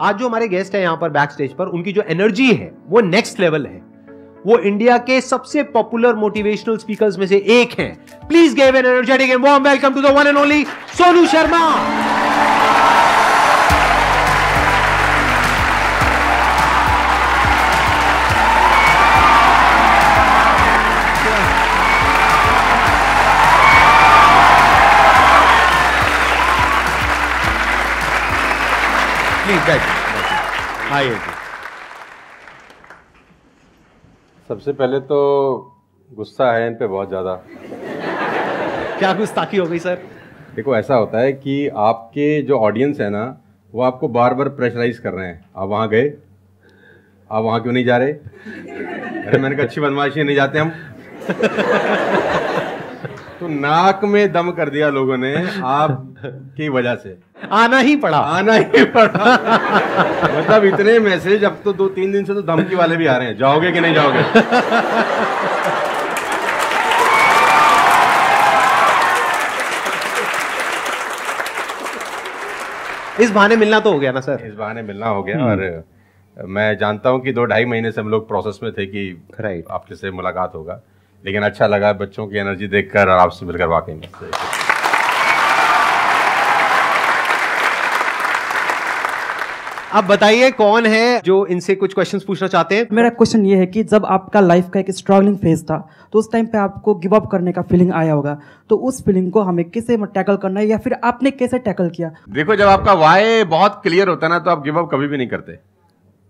आज जो हमारे गेस्ट है यहां पर बैक स्टेज पर, उनकी जो एनर्जी है वो नेक्स्ट लेवल है। वो इंडिया के सबसे पॉपुलर मोटिवेशनल स्पीकर्स में से एक हैं। Please give an energetic and warm welcome to the one and only Sonu Sharma. सबसे पहले तो गुस्सा है इन पे बहुत ज़्यादा। क्या गुस्ताखी हो गई सर? देखो, ऐसा होता है कि आपके जो ऑडियंस है ना, वो आपको बार बार प्रेशराइज कर रहे हैं। आप वहाँ गए, आप वहाँ क्यों नहीं जा रहे? अरे मैंने कहा अच्छी बदमाशी नहीं जाते हम। तो नाक में दम कर दिया लोगों ने आपकी वजह से। आना ही पड़ा। मतलब इतने मैसेज, अब तो 2-3 दिन से तो धमकी वाले भी आ रहे हैं, जाओगे कि नहीं जाओगे। इस बहाने मिलना तो हो गया ना सर? इस बहाने मिलना हो गया। और मैं जानता हूं कि 2-2.5 महीने से हम लोग प्रोसेस में थे कि आपके से मुलाकात होगा, लेकिन अच्छा लगा बच्चों की एनर्जी देखकर और आपसे मिलकर वाकई में। अब बताइए कौन है जो इनसे कुछ क्वेश्चंस पूछना चाहते हैं? मेरा क्वेश्चन ये है कि जब आपका लाइफ का एक स्ट्रगलिंग फेज था तो उस टाइम पे आपको गिव अप करने का फीलिंग आया होगा, तो उस फीलिंग को हमें कैसे टैकल करना है या फिर आपने कैसे टैकल किया? देखो, जब आपका वाई बहुत क्लियर होता है ना, तो आप गिव अप कभी भी नहीं करते।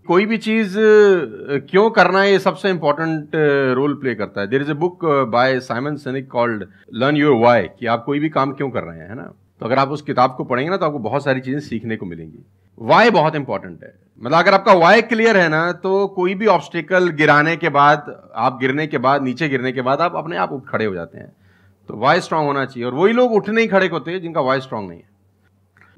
कोई भी चीज क्यों करना है, ये सबसे इंपॉर्टेंट रोल प्ले करता है। There is a book by Simon Sinek called learn your why, कि आप कोई भी काम क्यों कर रहे हैं, है ना। तो अगर आप उस किताब को पढ़ेंगे ना, तो आपको बहुत सारी चीजें सीखने को मिलेंगी। वाई बहुत इंपॉर्टेंट है। मतलब अगर आपका वाई क्लियर है ना, तो कोई भी ऑब्स्टिकल गिराने के बाद, आप गिरने के बाद, नीचे गिरने के बाद आप अपने आप उठ खड़े हो जाते हैं। तो वाई स्ट्रांग होना चाहिए, और वही लोग उठ नहीं खड़े होते हैं जिनका वाई स्ट्रांग नहीं है।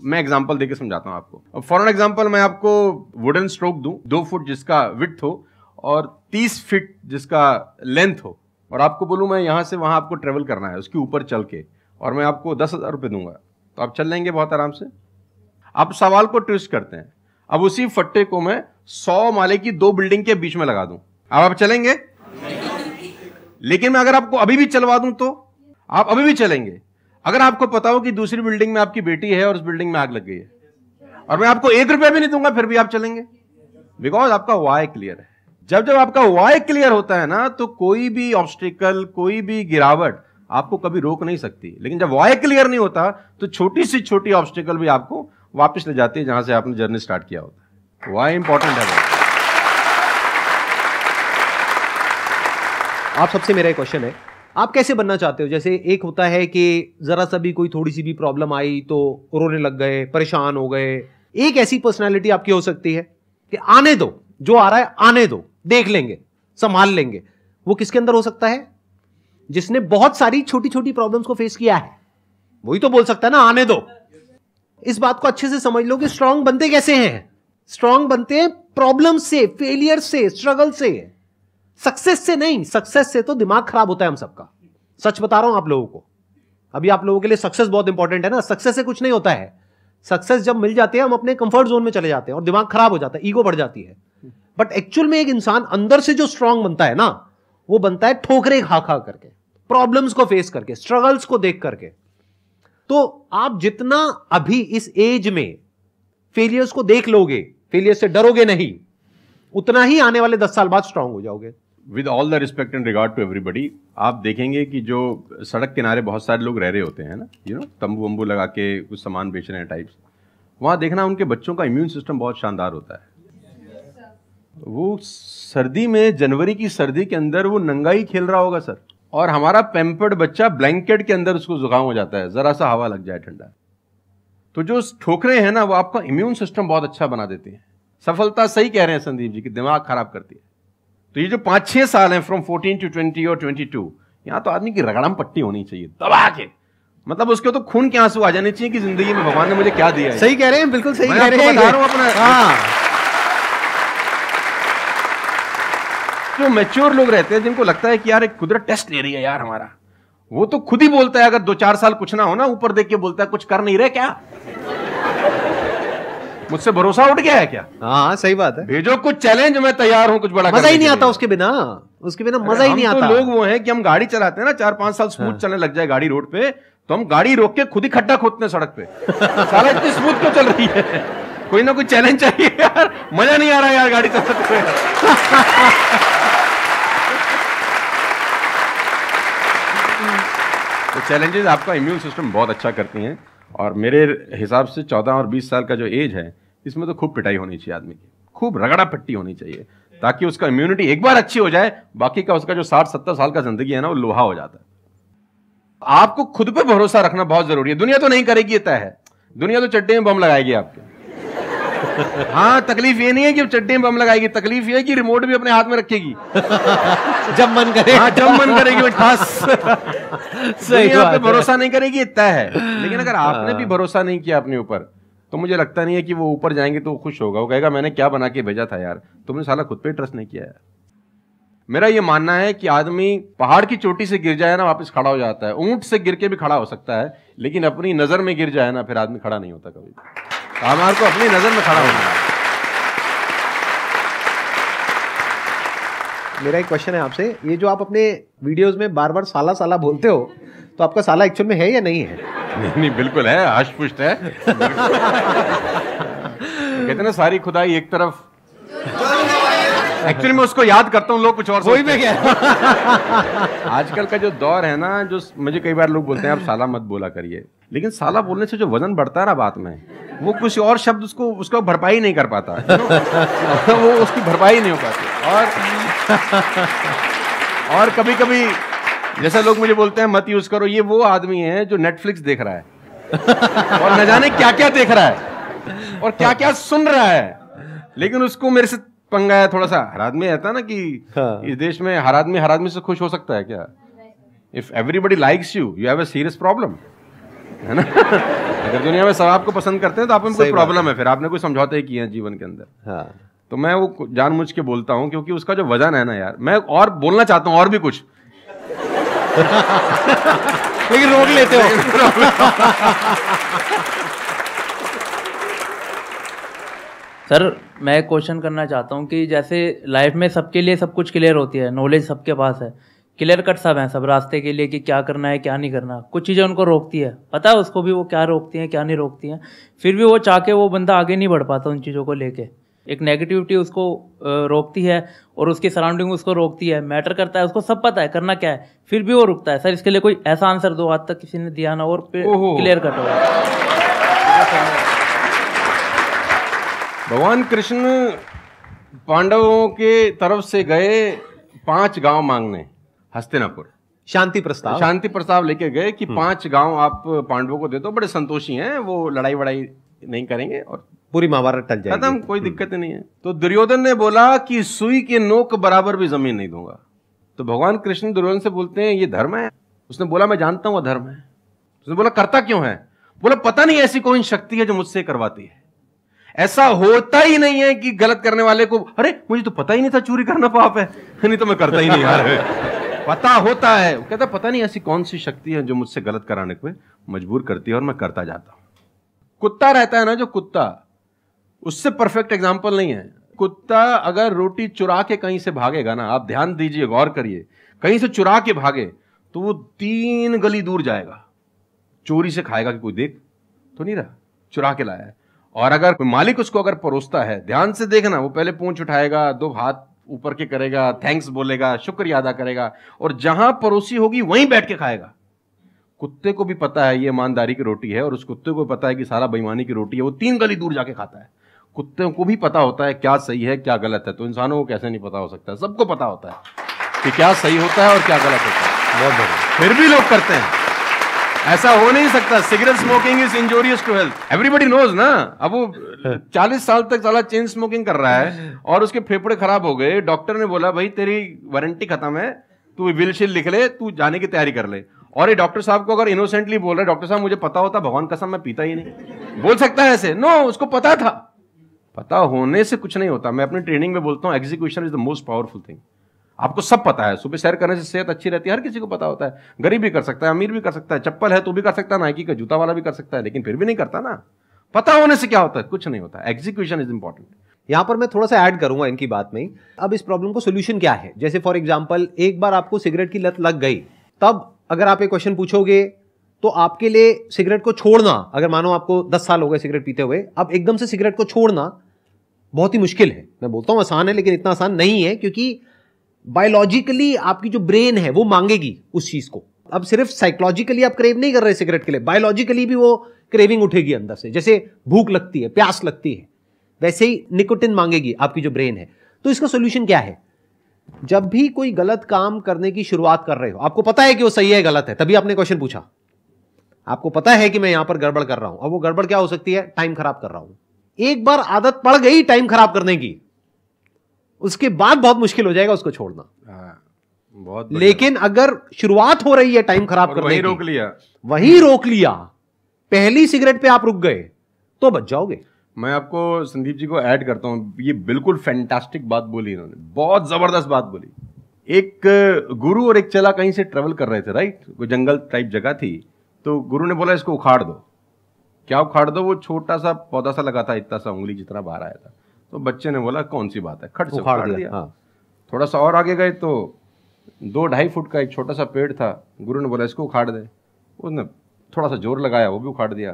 मैं एग्जांपल देके समझाता हूं आपको। अब फॉर एन एग्जांपल मैं आपको वुडन स्ट्रोक दूं, 2 फुट जिसका विड्थ हो और 30 फीट जिसका लेंथ हो, और आपको बोलूं मैं यहां से वहां आपको ट्रेवल करना है उसके ऊपर चल के, और मैं आपको 10,000 रुपये दूंगा, तो आप चल लेंगे बहुत आराम से? आप सवाल को ट्विस्ट करते हैं। अब उसी फट्टे को मैं 100 माले की 2 बिल्डिंग के बीच में लगा दूं, अब आप चलेंगे? लेकिन मैं अगर आपको अभी भी चलवा दूं तो आप अभी भी चलेंगे। अगर आपको पता हो कि दूसरी बिल्डिंग में आपकी बेटी है और उस बिल्डिंग में आग लग गई है, और मैं आपको 1 रुपया भी नहीं दूंगा, फिर भी आप चलेंगे? बिकॉज आपका वाई क्लियर है। जब जब आपका वाई क्लियर होता है ना, तो कोई भी ऑब्स्टिकल, कोई भी गिरावट आपको कभी रोक नहीं सकती। लेकिन जब वाई क्लियर नहीं होता, तो छोटी सी छोटी ऑब्स्टिकल भी आपको वापस ले जाती है जहां से आपने जर्नी स्टार्ट किया होता है। वाई इंपॉर्टेंट है। आप सबसे मेरा एक क्वेश्चन है, आप कैसे बनना चाहते हो? जैसे एक होता है कि जरा सा भी कोई थोड़ी सी भी प्रॉब्लम आई तो रोने लग गए, परेशान हो गए। एक ऐसी पर्सनालिटी आपकी हो सकती है कि आने दो, जो आ रहा है आने दो, देख लेंगे, संभाल लेंगे। वो किसके अंदर हो सकता है? जिसने बहुत सारी छोटी छोटी प्रॉब्लम्स को फेस किया है, वही तो बोल सकता है ना आने दो। इस बात को अच्छे से समझ लो कि स्ट्रांग बनते कैसे हैं। स्ट्रांग बनते हैं प्रॉब्लम से, फेलियर से, स्ट्रगल से, सक्सेस से नहीं। सक्सेस से तो दिमाग खराब होता है हम सबका। सच बता रहा हूं आप लोगों को। अभी आप लोगों के लिए सक्सेस बहुत इंपॉर्टेंट है ना। सक्सेस से कुछ नहीं होता है। सक्सेस जब मिल जाती है, हम अपने कंफर्ट जोन में चले जाते हैं और दिमाग खराब हो जाता है, ईगो बढ़ जाती है। बट एक्चुअल में एक इंसान अंदर से जो स्ट्रांग बनता है ना, वो बनता है ठोकरे खा खा करके, प्रॉब्लम्स को फेस करके, स्ट्रगल्स को देख करके। तो आप जितना अभी इस एज में फेलियर्स को देख लोगे, फेलियर से डरोगे नहीं, उतना ही आने वाले 10 साल बाद स्ट्रांग हो जाओगे। With all the respect and regard to everybody, आप देखेंगे कि जो सड़क किनारे बहुत सारे लोग रह रहे होते हैं ना, तंबू वंबू लगा के कुछ सामान बेच रहे हैं टाइप्स, वहां देखना उनके बच्चों का इम्यून सिस्टम बहुत शानदार होता है। वो सर्दी में, जनवरी की सर्दी के अंदर वो नंगा ही खेल रहा होगा सर, और हमारा पैम्पर्ड बच्चा ब्लैंकेट के अंदर उसको जुकाम हो जाता है जरा सा हवा लग जाए ठंडा। तो जो ठोकरे हैं ना, वो आपका इम्यून सिस्टम बहुत अच्छा बना देती हैं। सफलता, सही कह रहे हैं संदीप जी, कि दिमाग खराब करती है। तो ये जो 5-6 साल हैं, फ्रॉम 14 to 20 और 22, यहां तो आदमी की रगड़म पट्टी होनी चाहिए दबा के। मतलब उसके तो खून के आंसू आ जाने चाहिए कि जिंदगी में भगवान ने मुझे क्या दिया है। सही कह रहे हैं, बिल्कुल सही कह रहे हैं। बता रहा हूं अपना। जो मैच्योर लोग रहते हैं, जिनको लगता है कि यार एक कुदरत टेस्ट ले रही है यार हमारा, वो तो खुद ही बोलता है, अगर 2-4 साल कुछ ना हो ना, ऊपर देख के बोलता है कुछ कर नहीं रहे क्या। मुझसे भरोसा उठ गया है क्या? हाँ सही बात है। भेजो कुछ चैलेंज, मैं तैयार हूं कुछ बड़ा। मजा ही नहीं आता उसके बिना, उसके बिना मजा ही नहीं आता। तो लोग वो हैं कि हम गाड़ी चलाते हैं ना, 4-5 साल स्मूथ चलने लग जाए गाड़ी रोड पे, तो हम गाड़ी रोक के खुद ही खड्डा खोदते हैं सड़क पे। साला इतनी स्मूथ क्यों चल रही है? कोई ना कोई चैलेंज चाहिए यार, मजा नहीं आ रहा यार गाड़ी चलाते हुए। तो चैलेंजेस आपका इम्यून सिस्टम बहुत अच्छा करती हैं, और मेरे हिसाब से 14 और 20 साल का जो एज है, इसमें तो खूब पिटाई होनी चाहिए आदमी की, खूब रगड़ा पट्टी होनी चाहिए, ताकि उसका इम्यूनिटी एक बार अच्छी हो जाए, बाकी का उसका जो 60-70 साल का जिंदगी है ना, वो लोहा हो जाता है। आपको खुद पे भरोसा रखना बहुत जरूरी है। दुनिया तो नहीं करेगी, ये तय है। दुनिया तो चड्डे में बम लगाएगी आपके। हाँ, तकलीफ ये नहीं है कि चड्डे में बम लगाएगी, तकलीफ ये है कि रिमोट भी अपने हाथ में रखेगी जब मन करे। हाँ, जब मन करेगी बस। दुनिया पे भरोसा नहीं करेगी, ये तय है। लेकिन अगर आपने भी भरोसा नहीं किया अपने ऊपर, तो मुझे लगता नहीं है कि वो ऊपर जाएंगे तो वो खुश होगा। वो कहेगा मैंने क्या बना के भेजा था यार, तुमने साला खुद पे ट्रस्ट नहीं किया यार। मेरा ये मानना है कि आदमी पहाड़ की चोटी से गिर जाए ना, वापस खड़ा हो जाता है। ऊंट से गिर के भी खड़ा हो सकता है, लेकिन अपनी नजर में गिर जाए ना, फिर आदमी खड़ा नहीं होता कभी। हमारे को अपनी नजर में खड़ा होना है। मेरा एक क्वेश्चन है आपसे, ये जो आप अपने वीडियोस में बार बार साला साला बोलते हो, तो आपका साला एक्चुअल में है या नहीं है? नहीं, बिल्कुल है, हष्ट-पुष्ट है। कहते ना सारी खुदाई एक तरफ। एक्चुअली मैं उसको याद करता हूँ, लोग कुछ और वही में क्या। आजकल का जो दौर है ना, जो मुझे कई बार लोग बोलते हैं आप साला मत बोला करिए, लेकिन साला बोलने से जो वजन बढ़ता है ना बात में, वो कुछ और शब्द उसको भरपाई नहीं कर पाता। वो उसकी भरपाई नहीं हो पाती। और कभी कभी जैसे लोग मुझे बोलते हैं मत यूज करो, ये वो आदमी है जो नेटफ्लिक्स देख रहा है और न जाने क्या क्या देख रहा है और क्या क्या सुन रहा है, लेकिन उसको मेरे से पंगा है थोड़ा सा। हर आदमी रहता है ना कि इस देश में हर आदमी से खुश हो सकता है क्या? If everybody likes you, you have a serious problem, है ना? अगर दुनिया में सब आपको पसंद करते हैं तो आप में कोई प्रॉब्लम है, फिर आपने कोई समझौते ही किए हैं जीवन के अंदर। हाँ। तो मैं वो जानबूझ के बोलता हूं, क्योंकि उसका जो वजन है ना यार, मैं और बोलना चाहता हूं और भी कुछ लेकिन रोक लेते हो। सर मैं क्वेश्चन करना चाहता हूँ कि जैसे लाइफ में सबके लिए सब कुछ क्लियर होती है, नॉलेज सबके पास है, क्लियर कट सब है सब रास्ते के लिए कि क्या करना है क्या नहीं करना। कुछ चीज़ें उनको रोकती है, पता है उसको भी वो क्या रोकती हैं क्या नहीं रोकती हैं, फिर भी वो चाह के वो बंदा आगे नहीं बढ़ पाता उन चीज़ों को लेके। एक नेगेटिविटी उसको रोकती है और उसकी सराउंडिंग उसको रोकती है, मैटर करता है, उसको सब पता है करना क्या है, फिर भी वो रुकता है। सर इसके लिए कोई ऐसा आंसर दो, आज तक किसी ने दिया ना और क्लियर कट हो। भगवान कृष्ण पांडवों के तरफ से गए 5 गांव मांगने हस्तिनापुर, शांति प्रस्ताव लेके गए कि 5 गांव आप पांडवों को दे दो, बड़े संतोषी हैं, वो लड़ाई वड़ाई नहीं करेंगे और पूरी महाभारत टल जाएगी, खत्म, कोई दिक्कत नहीं है। तो दुर्योधन ने बोला कि सुई के नोक बराबर भी जमीन नहीं दूंगा। तो भगवान कृष्ण दुर्योधन से बोलते हैं ये धर्म है? उसने बोला मैं जानता हूं वो धर्म है। उसने बोला करता क्यों है? बोला पता नहीं ऐसी कोई शक्ति है जो मुझसे करवाती है। ऐसा होता ही नहीं है कि गलत करने वाले को अरे मुझे तो पता ही नहीं था चोरी करना पाप है, नहीं तो मैं करता ही नहीं यार। पता होता है। वो कहता पता नहीं ऐसी कौन सी शक्ति है जो मुझसे गलत कराने को मजबूर करती है और मैं करता जाता हूं। कुत्ता रहता है ना, जो कुत्ता, उससे परफेक्ट एग्जाम्पल नहीं है। कुत्ता अगर रोटी चुरा के कहीं से भागेगा ना, आप ध्यान दीजिए, गौर करिए, कहीं से चुरा के भागे तो वो 3 गली दूर जाएगा, चोरी से खाएगा कि कोई देख तो नहीं रहा, चुरा के लाया है। और अगर मालिक उसको अगर परोसता है, ध्यान से देखना, वो पहले पूंछ उठाएगा, 2 हाथ ऊपर के करेगा, थैंक्स बोलेगा, शुक्रिया अदा करेगा, और जहां परोसी होगी वहीं बैठ के खाएगा। कुत्ते को भी पता है ये ईमानदारी की रोटी है और उस कुत्ते को पता है कि सारा बेईमानी की रोटी है, वो 3 गली दूर जाके खाता है। कुत्ते को भी पता होता है क्या सही है क्या गलत है, तो इंसानों को कैसे नहीं पता हो सकता है? सबको पता होता है कि क्या सही होता है और क्या गलत होता है। बहुत बढ़िया। फिर भी लोग करते हैं, ऐसा हो नहीं सकता। Cigarette smoking is injurious to health, everybody knows ना। अब वो 40 साल तक साला चेन स्मोकिंग कर रहा है और उसके फेफड़े खराब हो गए, डॉक्टर ने बोला भाई तेरी वारंटी खत्म है, तू विल शील लिख ले, तू जाने की तैयारी कर ले। और ये डॉक्टर साहब को अगर इनोसेंटली बोल रहे, डॉक्टर साहब मुझे पता होता, भगवान कसम मैं पीता ही नहीं, बोल सकता है ऐसे? नो, उसको पता था। पता होने से कुछ नहीं होता। मैं अपनी ट्रेनिंग में बोलता हूं execution is the most powerful thing. आपको सब पता है, सुबह सैर करने से सेहत अच्छी रहती है, हर किसी को पता होता है। गरीब भी कर सकता है, अमीर भी कर सकता है, चप्पल है तो भी कर सकता है, नाइकी का जूता वाला भी कर सकता है, लेकिन फिर भी नहीं करता ना। पता होने से क्या होता है? कुछ नहीं होता। Execution is important. यहां पर मैं थोड़ा सा ऐड करूंगा इनकी बात में। अब इस प्रॉब्लम को सोल्यूशन क्या है? जैसे फॉर एग्जांपल, एक बार आपको सिगरेट की लत लग गई, तब अगर आप एक क्वेश्चन पूछोगे तो आपके लिए सिगरेट को छोड़ना, अगर मानो आपको 10 साल हो गए सिगरेट पीते हुए, अब एकदम से सिगरेट को छोड़ना बहुत ही मुश्किल है। मैं बोलता हूं आसान है, लेकिन इतना आसान नहीं है, क्योंकि बायोलॉजिकली आपकी जो ब्रेन है वो मांगेगी उस चीज को। अब सिर्फ साइकोलॉजिकली आप क्रेव नहीं कर रहे सिगरेट के लिए, बायोलॉजिकली भी वो क्रेविंग उठेगी अंदर से। जैसे भूख लगती है, प्यास लगती है, वैसे ही निकोटिन मांगेगी आपकी जो ब्रेन है। तो इसका सोल्यूशन क्या है? जब भी कोई गलत काम करने की शुरुआत कर रहे हो, आपको पता है कि वो सही है गलत है, तभी आपने क्वेश्चन पूछा, आपको पता है कि मैं यहां पर गड़बड़ कर रहा हूं। अब वो गड़बड़ क्या हो सकती है? टाइम खराब कर रहा हूं। एक बार आदत पड़ गई टाइम खराब करने की, उसके बाद बहुत मुश्किल हो जाएगा उसको छोड़ना। बहुत लेकिन अगर शुरुआत हो रही है टाइम खराब करने की, वहीं रोक लिया, पहली सिगरेट पे आप रुक गए, तो बच जाओगे। मैं आपको संदीप जी को ऐड करता हूं, ये बिल्कुल फैंटास्टिक बात बोली इन्होंने, बहुत जबरदस्त बात बोली। एक गुरु और एक चेला कहीं से ट्रेवल कर रहे थे, राइट? कोई जंगल टाइप जगह थी, तो गुरु ने बोला इसको उखाड़ दो। क्या उखाड़ दो? वो छोटा सा पौधा सा लगा था, इतना सा उंगली जितना बाहर आया था। तो बच्चे ने बोला कौन सी बात है, खट से उखाड़ दिया। हाँ। थोड़ा सा और आगे गए तो 2-2.5 फुट का एक छोटा सा पेड़ था। गुरु ने बोला इसको उखाड़ दे। उसने थोड़ा सा जोर लगाया, वो भी उखाड़ दिया।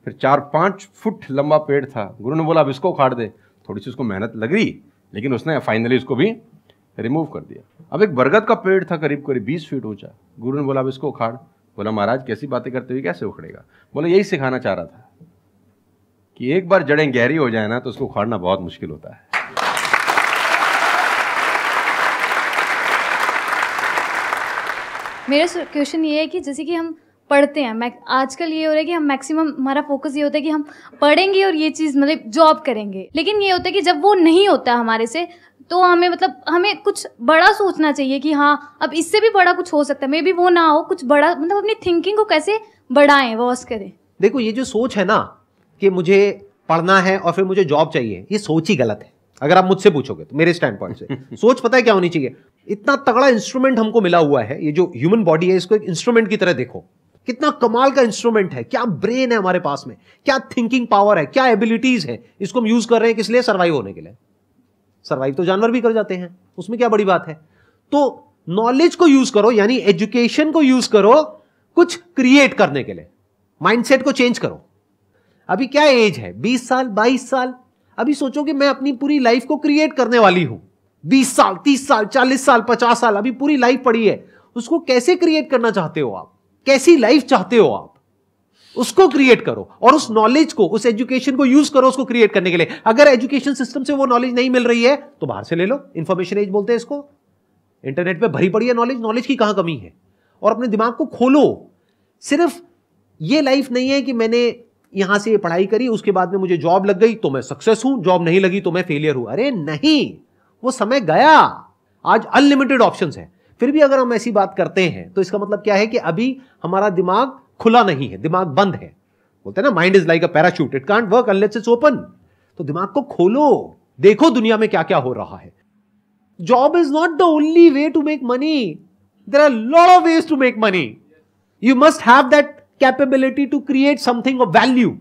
फिर 4-5 फुट लंबा पेड़ था। गुरु ने बोला अब इसको उखाड़ दे। थोड़ी सी उसको मेहनत लगी, लेकिन उसने फाइनली इसको भी रिमूव कर दिया। अब एक बरगद का पेड़ था करीब 20 फीट ऊंचा। गुरु ने बोला अब इसको उखाड़। बोला महाराज कैसी बातें करते हुए, कैसे उखड़ेगा? बोला यही सिखाना चाह रहा था कि एक बार जड़ें गहरी हो जाए ना तो उसको उखाड़ना बहुत मुश्किल होता है। मेरा क्वेश्चन ये है कि जैसे कि हम पढ़ते हैं, आजकल ये हो रहा है कि हम मैक्सिमम हमारा फोकस ये होता है कि हम पढ़ेंगे और ये चीज़ मतलब जॉब करेंगे, लेकिन ये होता है कि जब वो नहीं होता हमारे से, तो हमें मतलब हमें कुछ बड़ा सोचना चाहिए कि हाँ अब इससे भी बड़ा कुछ हो सकता है, मे बी वो ना हो, कुछ बड़ा, मतलब अपनी थिंकिंग को कैसे बढ़ाएं, वॉस करें। देखो ये जो सोच है ना कि मुझे पढ़ना है और फिर मुझे जॉब चाहिए, ये सोच ही गलत है। अगर आप मुझसे पूछोगे तो मेरे स्टैंड पॉइंट से सोच पता है क्या होनी चाहिए? इतना तगड़ा इंस्ट्रूमेंट हमको मिला हुआ है, ये जो ह्यूमन बॉडी है, इसको एक इंस्ट्रूमेंट की तरह देखो। कितना कमाल का इंस्ट्रूमेंट है, क्या ब्रेन है हमारे पास में, क्या थिंकिंग पावर है, क्या एबिलिटीज है। इसको हम यूज कर रहे हैं किस लिए? सर्वाइव होने के लिए। सर्वाइव तो जानवर भी कर जाते हैं, उसमें क्या बड़ी बात है? तो नॉलेज को यूज करो, यानी एजुकेशन को यूज करो कुछ क्रिएट करने के लिए। माइंडसेट को चेंज करो। अभी क्या एज है? 20 साल, 22 साल। अभी सोचो कि मैं अपनी पूरी लाइफ को क्रिएट करने वाली हूं। 20 साल, 30 साल, 40 साल, 50 साल, अभी पूरी लाइफ पड़ी है। उसको कैसे क्रिएट करना चाहते हो आप? कैसी लाइफ चाहते हो आप? उसको क्रिएट करो और उस नॉलेज को, उस एजुकेशन को यूज करो उसको क्रिएट करने के लिए। अगर एजुकेशन सिस्टम से वो नॉलेज नहीं मिल रही है तो बाहर से ले लो। इंफॉर्मेशन एज बोलते हैं इसको। इंटरनेट पे भरी पड़ी है नॉलेज, नॉलेज की कहां कमी है? और अपने दिमाग को खोलो। सिर्फ ये लाइफ नहीं है कि मैंने यहां से पढ़ाई करी, उसके बाद में मुझे जॉब लग गई तो मैं सक्सेस हूं, जॉब नहीं लगी तो मैं फेलियर हूं। अरे नहीं, वो समय गया। आज अनलिमिटेड ऑप्शंस है। फिर भी अगर हम ऐसी बात करते हैं तो इसका मतलब क्या है कि अभी हमारा दिमाग खुला नहीं है, दिमाग बंद है। बोलते हैं ना, mind is like a parachute, it can't work unless it's open. तो दिमाग को खोलो, देखो दुनिया में क्या क्या हो रहा है। Job is not the only way to make money, there are lot of ways to make money. You must have that capability to create something of value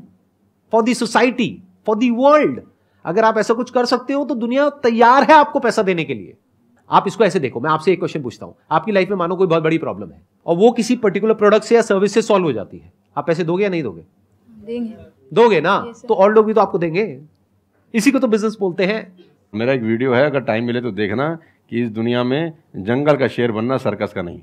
for the society, for the world. अगर आप ऐसा कुछ कर सकते हो तो दुनिया तैयार है आपको पैसा देने के लिए। आप इसको ऐसे देखो, मैं आपसे एक क्वेश्चन पूछता हूं। आपकी लाइफ में मानो कोई बहुत बड़ी प्रॉब्लम है और वो किसी पर्टिकुलर प्रोडक्ट से या सर्विस से सॉल्व हो जाती है, आप पैसे दोगे या नहीं दोगे? देंगे। दोगे ना? तो और लोग भी तो आपको देंगे। इसी को तो बिजनेस बोलते हैं। मेरा एक वीडियो है, अगर टाइम मिले तो देखना, कि इस दुनिया में जंगल का शेर बनना, सर्कस का नहीं।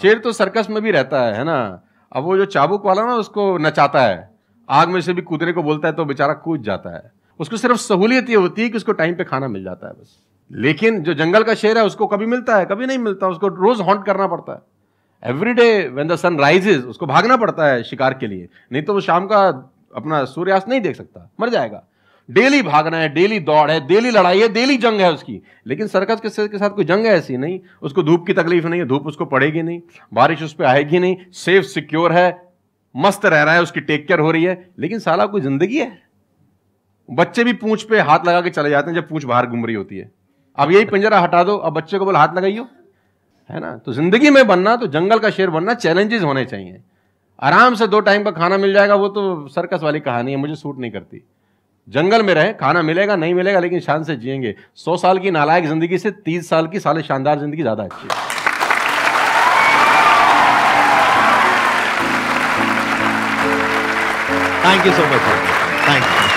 शेर तो सर्कस में भी रहता है ना। अब वो जो चाबुक वाला ना उसको नचाता है, आग में से भी कूदने को बोलता है तो बेचारा कूद जाता है। उसको सिर्फ सहूलियत ये होती है कि उसको टाइम पे खाना मिल जाता है बस। लेकिन जो जंगल का शेर है उसको कभी मिलता है, कभी नहीं मिलता। उसको रोज हॉन्ट करना पड़ता है। Every day when the sun rises उसको भागना पड़ता है शिकार के लिए, नहीं तो वो शाम का अपना सूर्यास्त नहीं देख सकता, मर जाएगा। डेली भागना है, डेली दौड़ है, डेली लड़ाई है, डेली जंग है उसकी। लेकिन सर्कस के शेर के साथ कोई जंग है ऐसी नहीं। उसको धूप की तकलीफ नहीं है, धूप उसको पड़ेगी नहीं, बारिश उस पर आएगी नहीं, सेफ सिक्योर है, मस्त रह रहा है, उसकी टेक केयर हो रही है। लेकिन साला कोई जिंदगी है? बच्चे भी पूंछ पे हाथ लगा के चले जाते हैं जब पूंछ बाहर घूम रही होती है। अब यही पिंजरा हटा दो, अब बच्चे को बोल हाथ लगाइयो, है ना? तो जिंदगी में बनना, तो जंगल का शेर बनना, चैलेंजेस होने चाहिए। आराम से 2 टाइम का खाना मिल जाएगा, वो तो सर्कस वाली कहानी है, मुझे सूट नहीं करती। जंगल में रहे, खाना मिलेगा नहीं मिलेगा लेकिन शान से जिएंगे। 100 साल की नालायक जिंदगी से 30 साल की साले शानदार जिंदगी ज्यादा अच्छी है। Thank you so much, thank you.